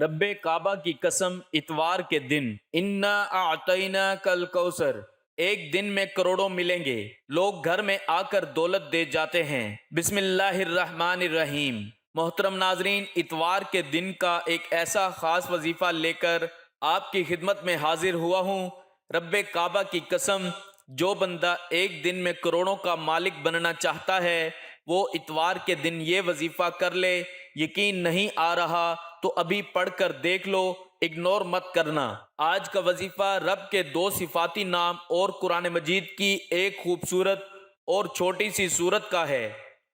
رب کعبہ کی قسم اتوار کے دن، انا اعطینا کل کوثر، ایک دن میں کروڑوں ملیں گے۔ لوگ گھر میں آ کر دولت دے جاتے ہیں۔ بسم اللہ الرحمن الرحیم۔ محترم ناظرین، اتوار کے دن کا ایک ایسا خاص وظیفہ لے کر آپ کی خدمت میں حاضر ہوا ہوں۔ رب کعبہ کی قسم، جو بندہ ایک دن میں کروڑوں کا مالک بننا چاہتا ہے وہ اتوار کے دن یہ وظیفہ کر لے۔ یقین نہیں آ رہا تو ابھی پڑھ کر دیکھ لو، اگنور مت کرنا۔ آج کا وظیفہ رب کے دو صفاتی نام اور قرآن مجید کی ایک خوبصورت اور چھوٹی سی سورت کا ہے۔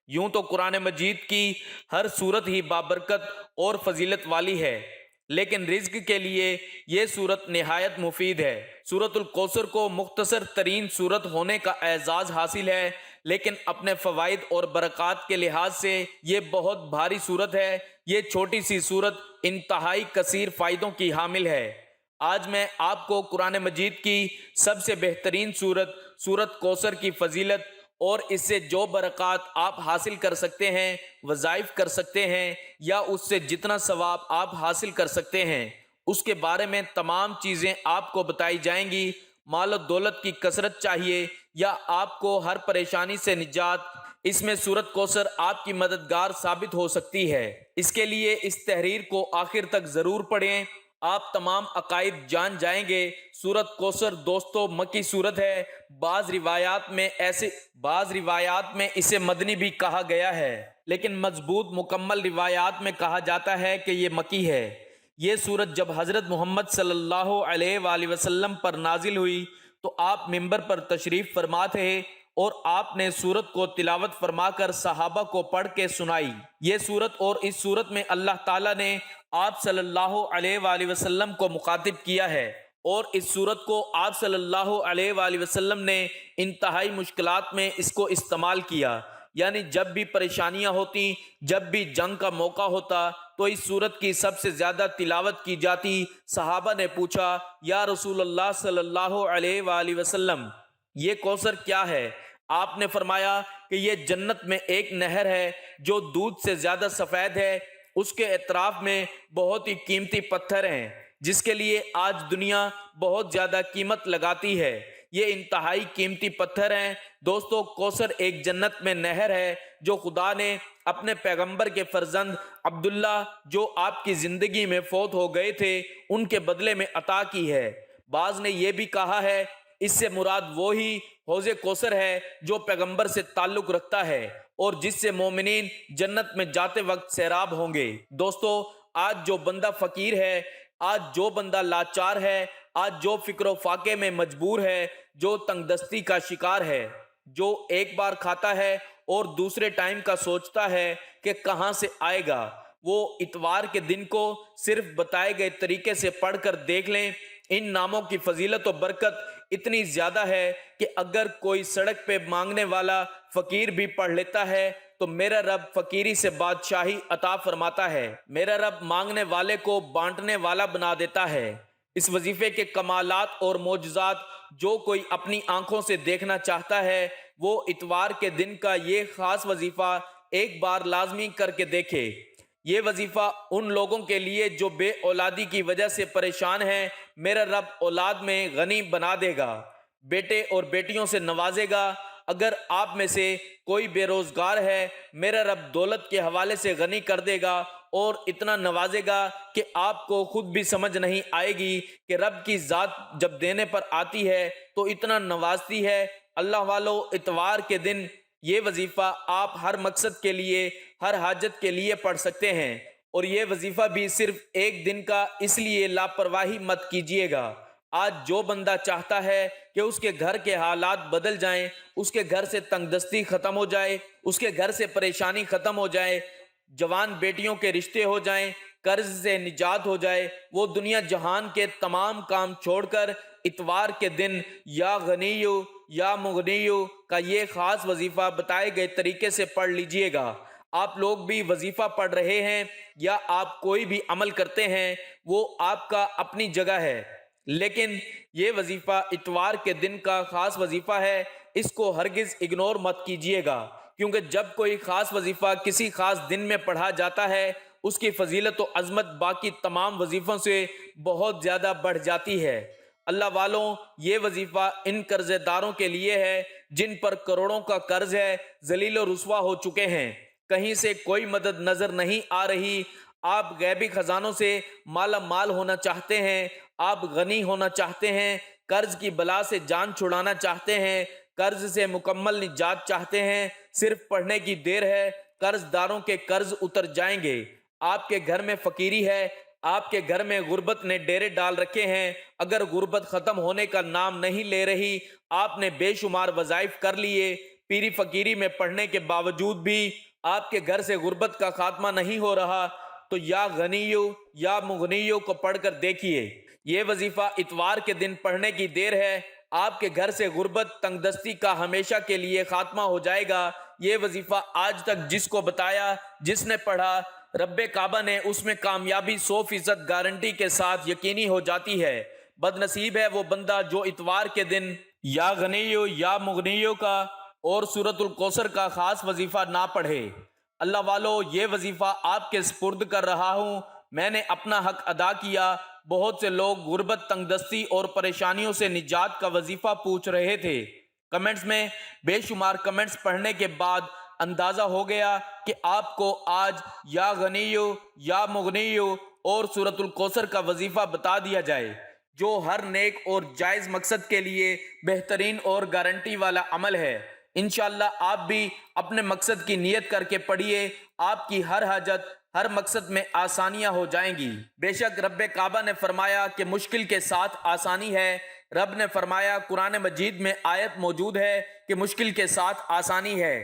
یوں تو قرآن مجید کی ہر سورت ہی بابرکت اور فضیلت والی ہے، لیکن رزق کے لیے یہ سورت نہایت مفید ہے۔ سورت الکوثر کو مختصر ترین سورت ہونے کا اعزاز حاصل ہے، لیکن اپنے فوائد اور برکات کے لحاظ سے یہ بہت بھاری سورت ہے۔ یہ چھوٹی سی سورت انتہائی کثیر فائدوں کی حامل ہے۔ آج میں آپ کو قرآن مجید کی سب سے بہترین سورت کوثر کی فضیلت اور اس سے جو برکات آپ حاصل کر سکتے ہیں، وظائف کر سکتے ہیں، یا اس سے جتنا ثواب آپ حاصل کر سکتے ہیں، اس کے بارے میں تمام چیزیں آپ کو بتائی جائیں گی۔ مال و دولت کی کثرت چاہیے یا آپ کو ہر پریشانی سے نجات، اس میں سورت کوثر آپ کی مددگار ثابت ہو سکتی ہے۔ اس کے لیے اس تحریر کو آخر تک ضرور پڑھیں، آپ تمام عقائد جان جائیں گے۔ سورت کوثر دوستو مکی سورت ہے۔ بعض روایات میں اسے مدنی بھی کہا گیا ہے، لیکن مضبوط مکمل روایات میں کہا جاتا ہے کہ یہ مکی ہے۔ یہ سورت جب حضرت محمد صلی اللہ علیہ وآلہ وسلم پر نازل ہوئی تو آپ منبر پر تشریف فرما تھے اور آپ نے سورت کو تلاوت فرما کر صحابہ کو پڑھ کے سنائی۔ یہ سورت اور اس سورت میں اللہ تعالیٰ نے آپ صلی اللہ علیہ وآلہ وسلم کو مخاطب کیا ہے، اور اس سورت کو آپ صلی اللہ علیہ وآلہ وسلم نے انتہائی مشکلات میں اس کو استعمال کیا، یعنی جب بھی پریشانیاں ہوتی، جب بھی جنگ کا موقع ہوتا تو اس سورت کی سب سے زیادہ تلاوت کی جاتی۔ صحابہ نے پوچھا، یا رسول اللہ صلی اللہ علیہ وآلہ وسلم، یہ کوثر کیا ہے؟ آپ نے فرمایا کہ یہ جنت میں ایک نہر ہے جو دودھ سے زیادہ سفید ہے، اس کے اطراف میں بہت ہی قیمتی پتھر ہیں جس کے لیے آج دنیا بہت زیادہ قیمت لگاتی ہے۔ یہ انتہائی قیمتی پتھر ہیں۔ دوستو، کوثر ایک جنت میں نہر ہے جو خدا نے اپنے پیغمبر کے فرزند عبداللہ، جو آپ کی زندگی میں فوت ہو گئے تھے، ان کے بدلے میں عطا کی ہے۔ بعض نے یہ بھی کہا ہے اس سے مراد وہی حوض کوثر ہے جو پیغمبر سے تعلق رکھتا ہے اور جس سے مومنین جنت میں جاتے وقت سیراب ہوں گے۔ دوستو، آج جو بندہ فقیر ہے، آج جو بندہ لاچار ہے، آج جو فکر و فاقے میں مجبور ہے، جو تنگ دستی کا شکار ہے، جو ایک بار کھاتا ہے اور دوسرے ٹائم کا سوچتا ہے کہ کہاں سے آئے گا، وہ اتوار کے دن کو صرف بتائے گئے طریقے سے پڑھ کر دیکھ لیں۔ ان ناموں کی فضیلت و برکت اتنی زیادہ ہے کہ اگر کوئی سڑک پہ مانگنے والا فقیر بھی پڑھ لیتا ہے تو میرا رب فقیری سے بادشاہی عطا فرماتا ہے، میرا رب مانگنے والے کو بانٹنے والا بنا دیتا ہے۔ اس وظیفے کے کمالات اور معجزات جو کوئی اپنی آنکھوں سے دیکھنا چاہتا ہے وہ اتوار کے دن کا یہ خاص وظیفہ ایک بار لازمی کر کے دیکھے۔ یہ وظیفہ ان لوگوں کے لیے جو بے اولادی کی وجہ سے پریشان ہیں، میرا رب اولاد میں غنی بنا دے گا، بیٹے اور بیٹیوں سے نوازے گا۔ اگر آپ میں سے کوئی بے روزگار ہے، میرا رب دولت کے حوالے سے غنی کر دے گا اور اتنا نوازے گا کہ آپ کو خود بھی سمجھ نہیں آئے گی کہ رب کی ذات جب دینے پر آتی ہے تو اتنا نوازتی ہے۔ اللہ والو، اتوار کے دن یہ وظیفہ آپ ہر مقصد کے لیے، ہر حاجت کے لیے پڑھ سکتے ہیں، اور یہ وظیفہ بھی صرف ایک دن کا، اس لیے لاپرواہی مت کیجیے گا۔ آج جو بندہ چاہتا ہے کہ اس کے گھر کے حالات بدل جائیں، اس کے گھر سے تنگ دستی ختم ہو جائے، اس کے گھر سے پریشانی ختم ہو جائے، جوان بیٹیوں کے رشتے ہو جائیں، قرض سے نجات ہو جائے، وہ دنیا جہان کے تمام کام چھوڑ کر اتوار کے دن یا غنیو یا مغنیو کا یہ خاص وظیفہ بتائے گئے طریقے سے پڑھ لیجئے گا۔ آپ لوگ بھی وظیفہ پڑھ رہے ہیں یا آپ کوئی بھی عمل کرتے ہیں، وہ آپ کا اپنی جگہ ہے، لیکن یہ وظیفہ اتوار کے دن کا خاص وظیفہ ہے، اس کو ہرگز اگنور مت کیجیے گا، کیونکہ جب کوئی خاص وظیفہ کسی خاص دن میں پڑھا جاتا ہے اس کی فضیلت و عظمت باقی تمام وظیفوں سے بہت زیادہ بڑھ جاتی ہے۔ اللہ والوں، یہ وظیفہ ان قرض داروں کے لیے ہے جن پر کروڑوں کا قرض ہے، ذلیل و رسوا ہو چکے ہیں، کہیں سے کوئی مدد نظر نہیں آ رہی۔ آپ غیبی خزانوں سے مالا مال ہونا چاہتے ہیں، آپ غنی ہونا چاہتے ہیں، قرض کی بلا سے جان چھڑانا چاہتے ہیں، قرض سے مکمل نجات چاہتے ہیں، صرف پڑھنے کی دیر ہے، قرض داروں کے قرض اتر جائیں گے۔ آپ کے گھر میں فقیری ہے، آپ کے گھر میں غربت نے ڈیرے ڈال رکھے ہیں، اگر غربت ختم ہونے کا نام نہیں لے رہی، آپ نے بے شمار وظائف کر لیے، پیری فقیری میں پڑھنے کے باوجود بھی آپ کے گھر سے غربت کا خاتمہ نہیں ہو رہا، تو یا غنیو یا مغنیو کو پڑھ کر دیکھیے۔ یہ وظیفہ اتوار کے دن پڑھنے کی دیر ہے، آپ کے گھر سے غربت تنگ دستی کا ہمیشہ کے لیے خاتمہ ہو جائے گا۔ یہ وظیفہ آج تک جس کو بتایا، جس نے پڑھا، رب کعبہ نے اس میں کامیابی 100% گارنٹی کے ساتھ یقینی ہو جاتی ہے۔ بد نصیب ہے وہ بندہ جو اتوار کے دن یا غنیو یا مغنیو کا اور سورۃ الکوثر کا خاص وظیفہ نہ پڑھے۔ اللہ والو، یہ وظیفہ آپ کے سپرد کر رہا ہوں، میں نے اپنا حق ادا کیا۔ بہت سے لوگ غربت، تنگ دستی اور پریشانیوں سے نجات کا وظیفہ پوچھ رہے تھے۔ کمنٹس میں بے شمار کمنٹس پڑھنے کے بعد اندازہ ہو گیا کہ آپ کو آج یا غنیو یا مغنیو اور سورۃ الکوثر کا وظیفہ بتا دیا جائے، جو ہر نیک اور جائز مقصد کے لیے بہترین اور گارنٹی والا عمل ہے۔ انشاءاللہ آپ بھی اپنے مقصد کی نیت کر کے پڑھیے، آپ کی ہر حاجت، ہر مقصد میں آسانیاں ہو جائیں گی۔ بے شک رب کعبہ نے فرمایا کہ مشکل کے ساتھ آسانی ہے۔ رب نے فرمایا، قرآن مجید میں آیت موجود ہے کہ مشکل کے ساتھ آسانی ہے۔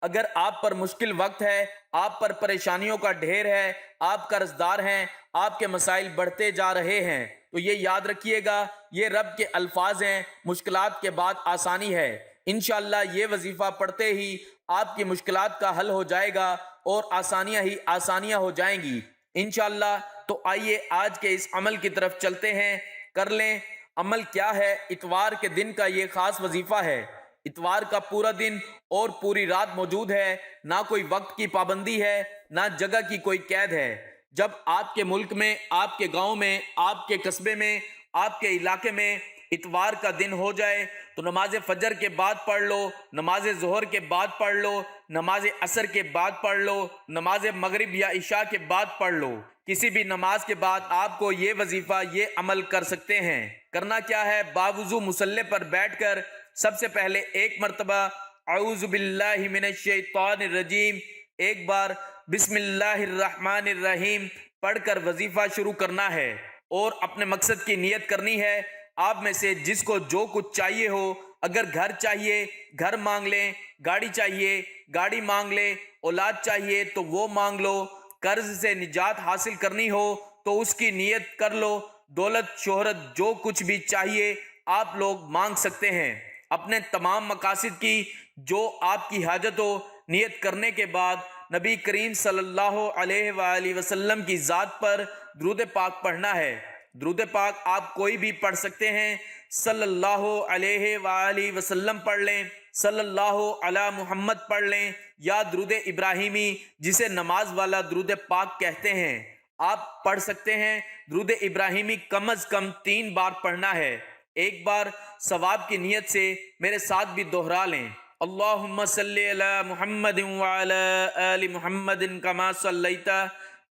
اگر آپ پر مشکل وقت ہے، آپ پر پریشانیوں کا ڈھیر ہے، آپ قرض دار ہیں، آپ کے مسائل بڑھتے جا رہے ہیں، تو یہ یاد رکھیے گا، یہ رب کے الفاظ ہیں، مشکلات کے بعد آسانی ہے۔ انشاءاللہ یہ وظیفہ پڑھتے ہی آپ کی مشکلات کا حل ہو جائے گا اور آسانیاں ہی آسانیاں ہو جائیں گی انشاءاللہ۔ تو آئیے آج کے اس عمل کی طرف چلتے ہیں، کر لیں۔ عمل کیا ہے؟ اتوار کے دن کا یہ خاص وظیفہ ہے۔ اتوار کا پورا دن اور پوری رات موجود ہے، نہ کوئی وقت کی پابندی ہے، نہ جگہ کی کوئی قید ہے۔ جب آپ کے ملک میں، آپ کے گاؤں میں، آپ کے قصبے میں، آپ کے علاقے میں اتوار کا دن ہو جائے تو نماز فجر کے بعد پڑھ لو، نماز ظہر کے بعد پڑھ لو، نماز عصر کے بعد پڑھ لو، نماز مغرب یا عشاء کے بعد پڑھ لو۔ کسی بھی نماز کے بعد آپ کو یہ وظیفہ، یہ عمل کر سکتے ہیں۔ کرنا کیا ہے؟ باوضو مصلی پر بیٹھ کر سب سے پہلے ایک مرتبہ اعوذ باللہ من الشیطان الرجیم، ایک بار بسم اللہ الرحمن الرحیم پڑھ کر وظیفہ شروع کرنا ہے اور اپنے مقصد کی نیت کرنی ہے۔ آپ میں سے جس کو جو کچھ چاہیے ہو، اگر گھر چاہیے گھر مانگ لیں، گاڑی چاہیے گاڑی مانگ لیں، اولاد چاہیے تو وہ مانگ لو، قرض سے نجات حاصل کرنی ہو تو اس کی نیت کر لو، دولت شہرت جو کچھ بھی چاہیے آپ لوگ مانگ سکتے ہیں۔ اپنے تمام مقاصد کی جو آپ کی حاجت ہو، نیت کرنے کے بعد نبی کریم صلی اللہ علیہ وآلہ وسلم کی ذات پر درود پاک پڑھنا ہے۔ درود پاک آپ کوئی بھی پڑھ سکتے ہیں، صلی اللہ علیہ وآلہ وسلم پڑھ لیں، صلی اللہ علی محمد پڑھ لیں، یا درود ابراہیمی جسے نماز والا درود پاک کہتے ہیں آپ پڑھ سکتے ہیں۔ درود ابراہیمی کم از کم 3 بار پڑھنا ہے۔ ایک بار ثواب کی نیت سے میرے ساتھ بھی دہرا لیں، اللہم صلی علی محمد وعلی آل محمد کما صلیت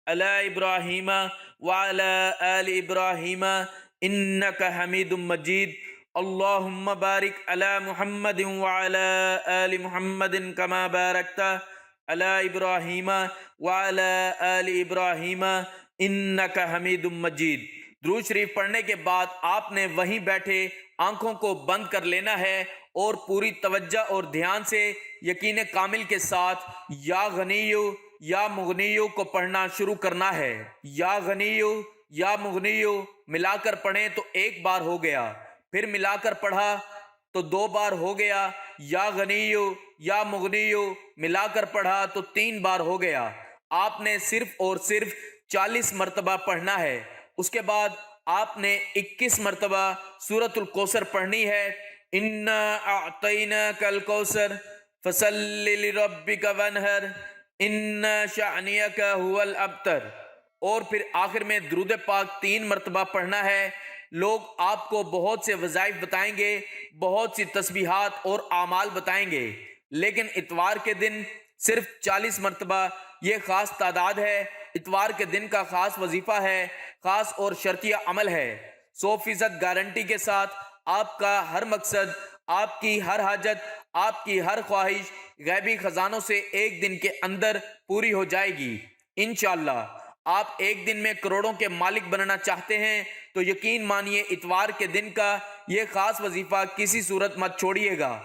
علی ابراہیم وعلی آل ابراہیم انک حمید مجید، اللہم بارک علی محمد وعلی آل محمد کما بارکت علی ابراہیم وعلی آل ابراہیم انک حمید مجید۔ درود شریف پڑھنے کے بعد آپ نے وہیں بیٹھے آنکھوں کو بند کر لینا ہے اور پوری توجہ اور دھیان سے یقین کامل کے ساتھ یا غنیو یا مغنیو کو پڑھنا شروع کرنا ہے۔ یا غنیو یا مغنیو ملا کر پڑھیں تو 1 بار ہو گیا، پھر ملا کر پڑھا تو 2 بار ہو گیا، یا غنیو یا مغنیو ملا کر پڑھا تو 3 بار ہو گیا۔ آپ نے صرف اور صرف 40 مرتبہ پڑھنا ہے۔ اس کے بعد آپ نے 21 مرتبہ سورۃ الکوثر پڑھنی ہے، انا اعطیناک الکوثر فصل لربک وانحر، ان شأنیک هو الابتر، اور پھر آخر میں درود پاک 3 مرتبہ پڑھنا ہے۔ لوگ آپ کو بہت سے وظائف بتائیں گے، بہت سی تسبیحات اور اعمال بتائیں گے، لیکن اتوار کے دن صرف 40 مرتبہ، یہ خاص تعداد ہے۔ اتوار کے دن کا خاص وظیفہ ہے، خاص اور شرطیہ عمل ہے۔ 100% گارنٹی کے ساتھ آپ کا ہر مقصد، آپ کی ہر حاجت، آپ کی ہر خواہش غیبی خزانوں سے ایک دن کے اندر پوری ہو جائے گی انشاءاللہ۔ آپ ایک دن میں کروڑوں کے مالک بننا چاہتے ہیں تو یقین مانیے اتوار کے دن کا یہ خاص وظیفہ کسی صورت مت چھوڑیے گا۔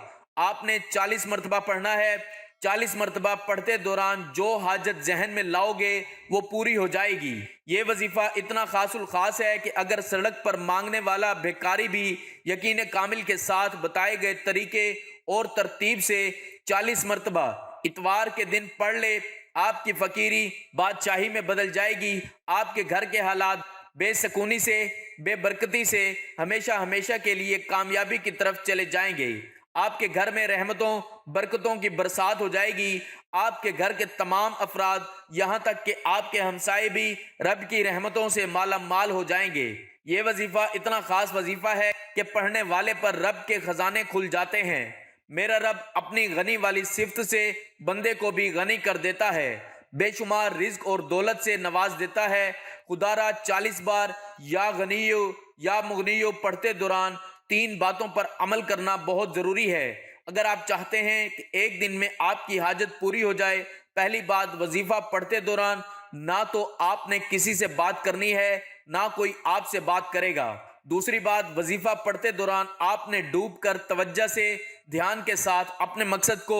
آپ نے 40 مرتبہ پڑھنا ہے۔ 40 مرتبہ پڑھتے دوران جو حاجت ذہن میں لاؤ گے وہ پوری ہو جائے گی۔ یہ وظیفہ اتنا خاص الخاص ہے کہ اگر سڑک پر مانگنے والا بھکاری بھی یقین کامل کے ساتھ بتائے گئے طریقے اور ترتیب سے 40 مرتبہ اتوار کے دن پڑھ لے، آپ کی فقیری بادشاہی میں بدل جائے گی۔ آپ کے گھر کے حالات بے سکونی سے، بے برکتی سے ہمیشہ ہمیشہ کے لیے کامیابی کی طرف چلے جائیں گے۔ آپ کے گھر میں رحمتوں برکتوں کی برسات ہو جائے گی۔ آپ کے گھر کے تمام افراد یہاں تک کہ آپ کے ہمسائے بھی رب کی رحمتوں سے مالا مال ہو جائیں گے۔ یہ وظیفہ اتنا خاص وظیفہ ہے کہ پڑھنے والے پر رب کے خزانے کھل جاتے ہیں۔ میرا رب اپنی غنی والی صفت سے بندے کو بھی غنی کر دیتا ہے، بے شمار رزق اور دولت سے نواز دیتا ہے۔ خدا را 40 بار یا غنیو یا مغنیو پڑھتے دوران 3 باتوں پر عمل کرنا بہت ضروری ہے اگر آپ چاہتے ہیں کہ ایک دن میں آپ کی حاجت پوری ہو جائے۔ پہلی بات، وظیفہ پڑھتے دوران نہ تو آپ نے کسی سے بات کرنی ہے، نہ کوئی آپ سے بات کرے گا۔ دوسری بات، وظیفہ پڑھتے دوران آپ نے ڈوب کر توجہ سے، دھیان کے ساتھ اپنے مقصد کو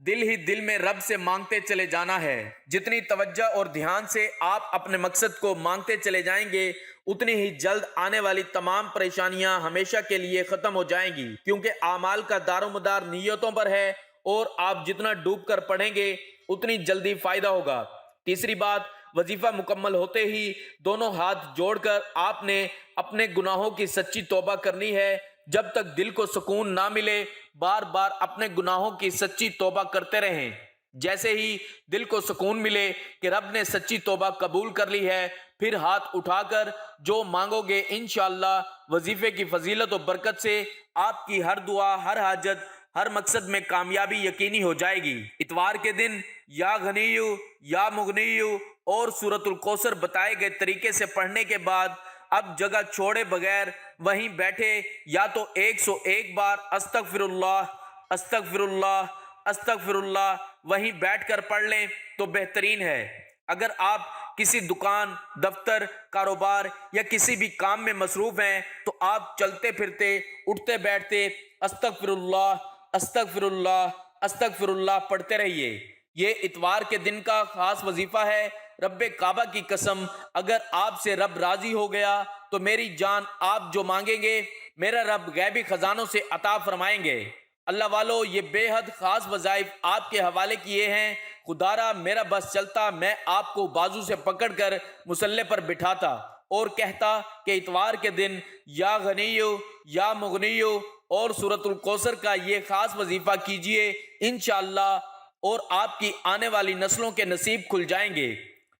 دل ہی دل میں رب سے مانگتے چلے جانا ہے۔ جتنی توجہ اور دھیان سے آپ اپنے مقصد کو مانگتے چلے جائیں گے، اتنی ہی جلد آنے والی تمام پریشانیاں ہمیشہ کے لیے ختم ہو جائیں گی، کیونکہ اعمال کا دار و مدار نیتوں پر ہے، اور آپ جتنا ڈوب کر پڑھیں گے اتنی جلدی فائدہ ہوگا۔ تیسری بات، وظیفہ مکمل ہوتے ہی دونوں ہاتھ جوڑ کر آپ نے اپنے گناہوں کی سچی توبہ کرنی ہے۔ جب تک دل کو سکون نہ ملے، بار بار اپنے گناہوں کی سچی توبہ کرتے رہیں۔ جیسے ہی دل کو سکون ملے کہ رب نے سچی توبہ قبول کر لی ہے، پھر ہاتھ اٹھا کر جو مانگو گے انشاءاللہ وظیفے کی فضیلت و برکت سے آپ کی ہر دعا، ہر حاجت، ہر مقصد میں کامیابی یقینی ہو جائے گی۔ اتوار کے دن یا غنیو یا مغنیو اور سورۃ الکوثر بتائے گئے طریقے سے پڑھنے کے بعد اب جگہ چھوڑے بغیر وہیں بیٹھے یا تو 101 بار استغفر اللہ استغفر اللہ استغفر اللہ وہیں بیٹھ کر پڑھ لیں تو بہترین ہے۔ اگر آپ کسی دکان، دفتر، کاروبار یا کسی بھی کام میں مصروف ہیں تو آپ چلتے پھرتے، اٹھتے بیٹھتے استغفر اللہ استغفر اللہ استغفر اللہ پڑھتے رہیے۔ یہ اتوار کے دن کا خاص وظیفہ ہے۔ رب کعبہ کی قسم، اگر آپ سے رب راضی ہو گیا تو میری جان آپ جو مانگیں گے میرا رب غیبی خزانوں سے عطا فرمائیں گے۔ اللہ والو، یہ بے حد خاص وظائف آپ کے حوالے کیے ہیں۔ خدا را میرا بس چلتا، میں آپ کو بازو سے پکڑ کر مصلی پر بٹھاتا اور کہتا کہ اتوار کے دن یا غنیو یا مغنیو اور سورۃ الکوثر کا یہ خاص وظیفہ کیجئے انشاءاللہ، اور آپ کی آنے والی نسلوں کے نصیب کھل جائیں گے،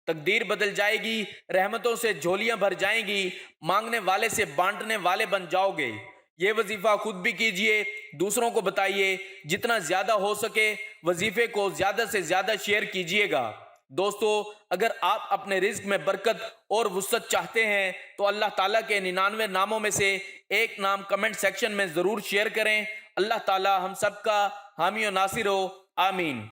تقدیر بدل جائے گی، رحمتوں سے جھولیاں بھر جائیں گی، مانگنے والے سے بانٹنے والے بن جاؤ گے۔ یہ وظیفہ خود بھی کیجئے، دوسروں کو بتائیے، جتنا زیادہ ہو سکے وظیفے کو زیادہ سے زیادہ شیئر کیجئے گا۔ دوستو، اگر آپ اپنے رزق میں برکت اور وسعت چاہتے ہیں تو اللہ تعالیٰ کے 99 ناموں میں سے ایک نام کمنٹ سیکشن میں ضرور شیئر کریں۔ اللہ تعالیٰ ہم سب کا حامی و ناصر ہو، آمین۔